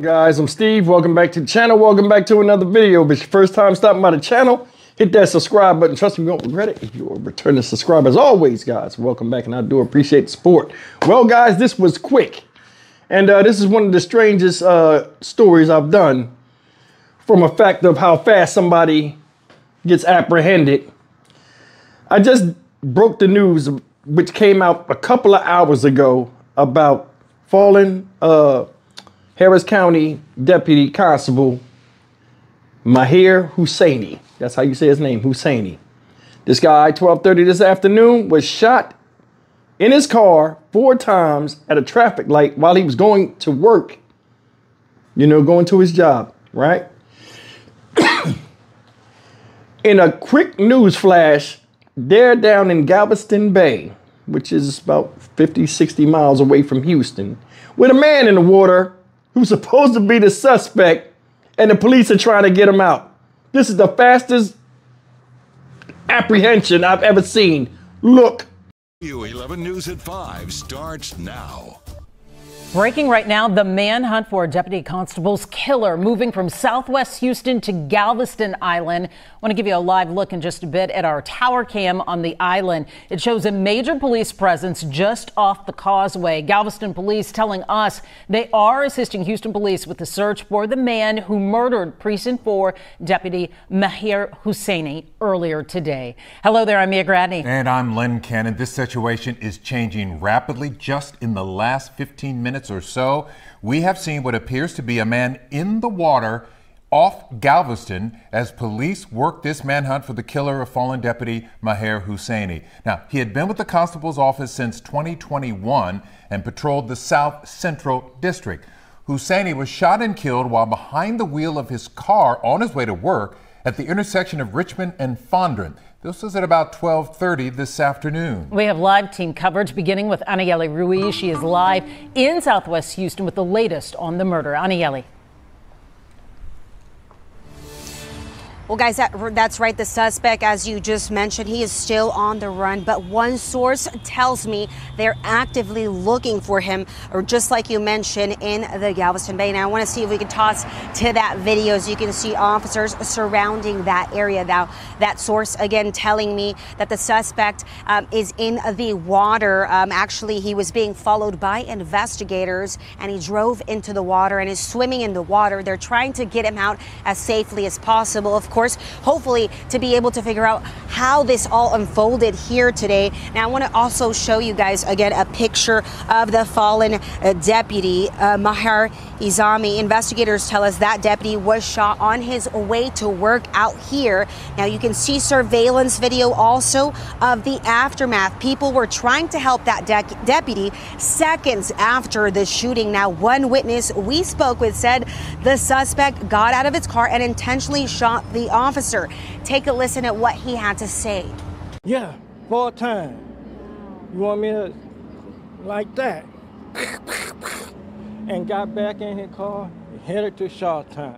Guys, I'm Steve. Welcome back to the channel. Welcome back to another video. If it's your first time stopping by the channel, hit that subscribe button. Trust me, you won't regret it if you're a returning subscriber. As always, guys, welcome back, and I do appreciate the support. Well, guys, this was quick. And this is one of the strangest stories I've done from a fact of how fast somebody gets apprehended. I just broke the news, which came out a couple of hours ago, about fallen Harris County Deputy Constable Maher Husseini. That's how you say his name, Husseini. This guy, 12:30 this afternoon, was shot in his car 4 times at a traffic light while he was going to work, you know, going to his job, right? In a quick news flash, they're down in Galveston Bay, which is about 50, 60 miles away from Houston, with a man in the water who's supposed to be the suspect, and the police are trying to get him out. This is the fastest apprehension I've ever seen. Look. U11 News at 5 starts now. Breaking right now, the manhunt for a deputy constable's killer moving from southwest Houston to Galveston Island. I want to give you a live look in just a bit at our tower cam on the island. It shows a major police presence just off the causeway. Galveston police telling us they are assisting Houston police with the search for the man who murdered Precinct 4 Deputy Maher Husseini earlier today. Hello there, I'm Mia Gradney. And I'm Len Cannon. This situation is changing rapidly. Just in the last 15 minutes or so, we have seen what appears to be a man in the water off Galveston as police work this manhunt for the killer of fallen Deputy Maher Husseini. Now, he had been with the constable's office since 2021 and patrolled the South Central District. Husseini was shot and killed while behind the wheel of his car on his way to work at the intersection of Richmond and Fondren. This was at about 12:30 this afternoon. We have live team coverage beginning with Anieli Ruiz. She is live in Southwest Houston with the latest on the murder. Anieli. Well, guys, that's right. The suspect, as you just mentioned, he is still on the run. But one source tells me they're actively looking for him, or just like you mentioned, in the Galveston Bay. Now, I want to see if we can toss to that video so you can see officers surrounding that area. Now, that source, again, telling me that the suspect is in the water. Actually, he was being followed by investigators, and he drove into the water and is swimming in the water. They're trying to get him out as safely as possible. Of course, hopefully to be able to figure out how this all unfolded here today. Now, I want to also show you guys again a picture of the fallen deputy, Maher Husseini. Investigators tell us that deputy was shot on his way to work out here. Now, you can see surveillance video also of the aftermath. People were trying to help that deputy seconds after the shooting. Now, one witness we spoke with said the suspect got out of his car and intentionally shot the officer. Take a listen at what he had to say. Yeah, 4 times. You want me to like that? And got back in his car and headed to Shawtown.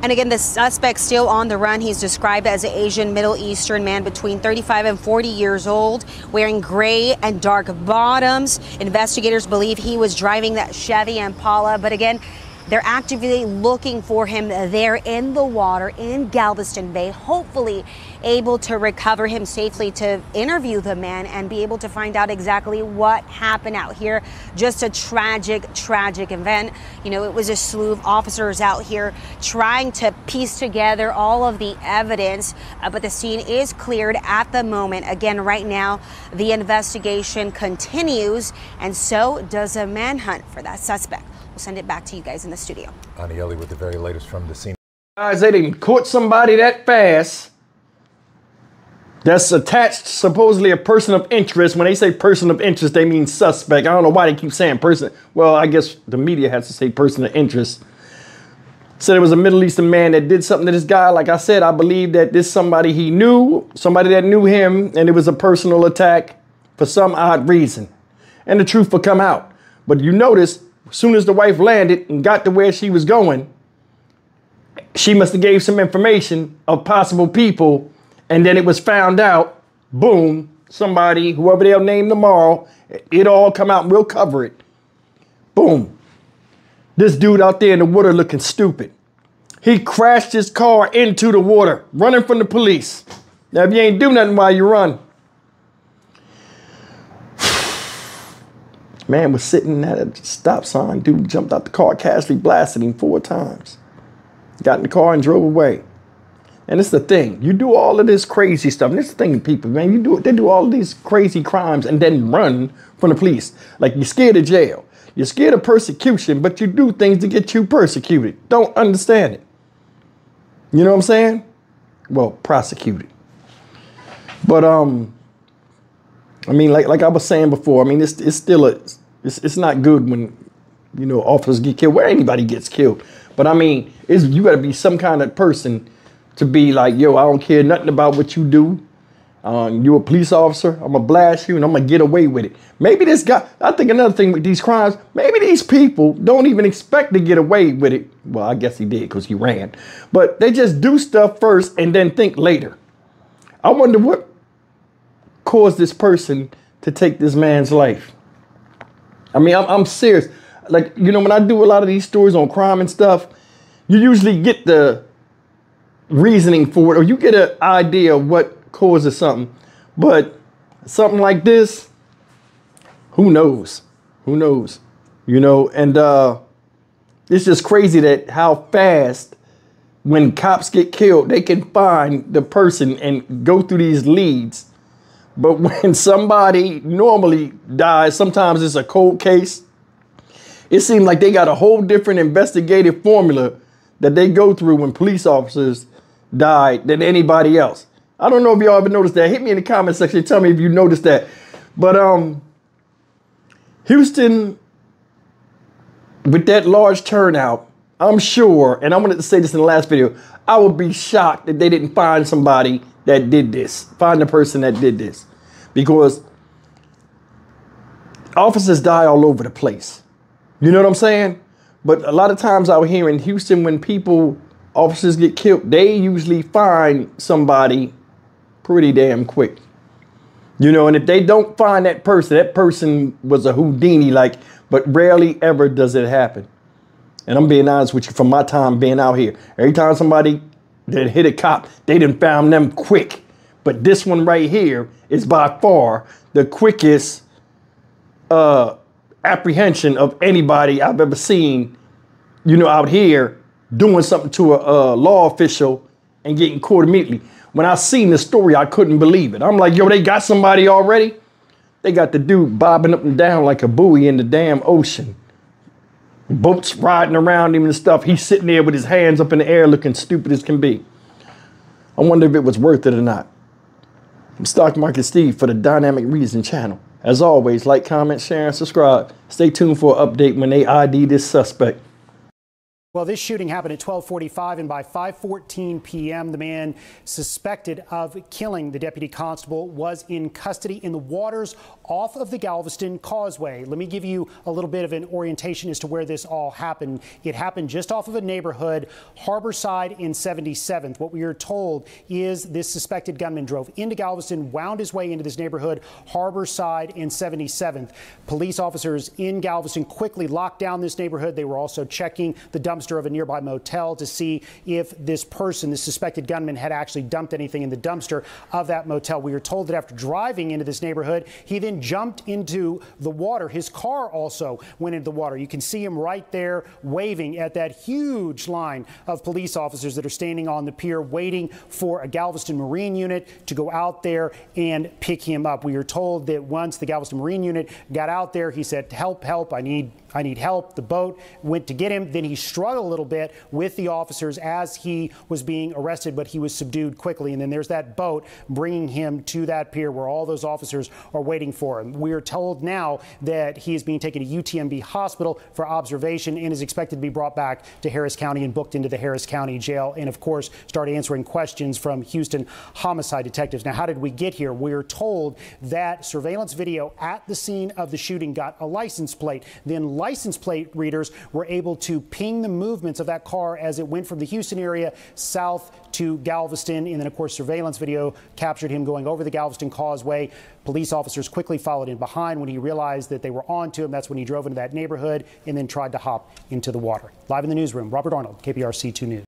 And again, the suspect still on the run. He's described as an Asian Middle Eastern man between 35 and 40 years old, wearing gray and dark bottoms. Investigators believe he was driving that Chevy Impala, but again, they're actively looking for him there in the water in Galveston Bay, hopefully able to recover him safely to interview the man and be able to find out exactly what happened out here. Just a tragic, tragic event. You know, it was a slew of officers out here trying to piece together all of the evidence, but the scene is cleared at the moment. Again, right now, the investigation continues, and so does a manhunt for that suspect. We'll send it back to you guys in the studio. Anieli with the very latest from the scene. Guys, they didn't caught somebody that fast that's attached, supposedly a person of interest. When they say person of interest, they mean suspect. I don't know why they keep saying person. Well, I guess the media has to say person of interest. Said it was a Middle Eastern man that did something to this guy. Like I said, I believe that this somebody he knew, somebody that knew him, and it was a personal attack for some odd reason. And the truth will come out. But you notice, as soon as the wife landed and got to where she was going, she must have gave some information of possible people, and then it was found out, boom, somebody, whoever they'll name tomorrow, it all come out and we'll cover it. Boom. This dude out there in the water looking stupid. He crashed his car into the water, running from the police. Now, if you ain't do nothing while you run. Man was sitting at a stop sign. Dude jumped out the car, casually blasted him 4 times. Got in the car and drove away. And it's the thing. You do all of this crazy stuff. And it's the thing, people, man. They do all of these crazy crimes and then run from the police. Like you're scared of jail. You're scared of persecution, but you do things to get you persecuted. Don't understand it. You know what I'm saying? Well, prosecuted. But I mean, like I was saying before, I mean, it's still it's not good when, you know, officers get killed, where anybody gets killed. But I mean, you got to be some kind of person to be like, yo, I don't care nothing about what you do. You're a police officer. I'm gonna blast you and I'm gonna get away with it. Maybe this guy, I think another thing with these crimes, maybe these people don't even expect to get away with it. Well, I guess he did because he ran. But they just do stuff first and then think later. I wonder what caused this person to take this man's life. I mean, I'm serious. Like, you know, when I do a lot of these stories on crime and stuff, you usually get the reasoning for it, or you get an idea of what causes something. But something like this, who knows? Who knows? You know, and it's just crazy that how fast when cops get killed, they can find the person and go through these leads. But when somebody normally dies, sometimes it's a cold case. It seems like they got a whole different investigative formula that they go through when police officers die than anybody else. I don't know if y'all ever noticed that. Hit me in the comment section. Tell me if you noticed that. But Houston, with that large turnout, I'm sure, and I wanted to say this in the last video, I would be shocked that they didn't find somebody that did this. Find the person that did this. Because officers die all over the place. You know what I'm saying? But a lot of times out here in Houston, when officers get killed, they usually find somebody pretty damn quick. You know, and if they don't find that person was a Houdini, but rarely ever does it happen. And I'm being honest with you, from my time being out here, every time somebody that hit a cop, they done found them quick. But this one right here is by far the quickest apprehension of anybody I've ever seen, you know, out here doing something to a law official and getting caught immediately. When I seen the story, I couldn't believe it. I'm like, yo, they got somebody already? They got the dude bobbing up and down like a buoy in the damn ocean. Boats riding around him and stuff. He's sitting there with his hands up in the air looking stupid as can be. I wonder if it was worth it or not. I'm Stock Market Steve for the Dynamic Reason channel. As always, like, comment, share, and subscribe. Stay tuned for an update when they ID this suspect. Well, this shooting happened at 12:45, and by 5:14 p.m., the man suspected of killing the deputy constable was in custody in the waters off of the Galveston Causeway. Let me give you a little bit of an orientation as to where this all happened. It happened just off of a neighborhood, Harborside in 77th. What we are told is this suspected gunman drove into Galveston, wound his way into this neighborhood, Harborside in 77th. Police officers in Galveston quickly locked down this neighborhood. They were also checking the dumpster of a nearby motel to see if this person, this suspected gunman, had actually dumped anything in the dumpster of that motel. We are told that after driving into this neighborhood, he then jumped into the water. His car also went into the water. You can see him right there waving at that huge line of police officers that are standing on the pier waiting for a Galveston Marine unit to go out there and pick him up. We are told that once the Galveston Marine unit got out there, he said, help, help, I need help. The boat went to get him. Then he struggled a little bit with the officers as he was being arrested, but he was subdued quickly. And then there's that boat bringing him to that pier where all those officers are waiting for him. We are told now that he is being taken to UTMB Hospital for observation and is expected to be brought back to Harris County and booked into the Harris County Jail. And of course, start answering questions from Houston homicide detectives. Now, how did we get here? We are told that surveillance video at the scene of the shooting got a license plate, then license plate readers were able to ping the movements of that car as it went from the Houston area south to Galveston. And then, of course, surveillance video captured him going over the Galveston Causeway. Police officers quickly followed in behind. When he realized that they were on to him, that's when he drove into that neighborhood and then tried to hop into the water. Live in the newsroom, Robert Arnold, KPRC 2 News.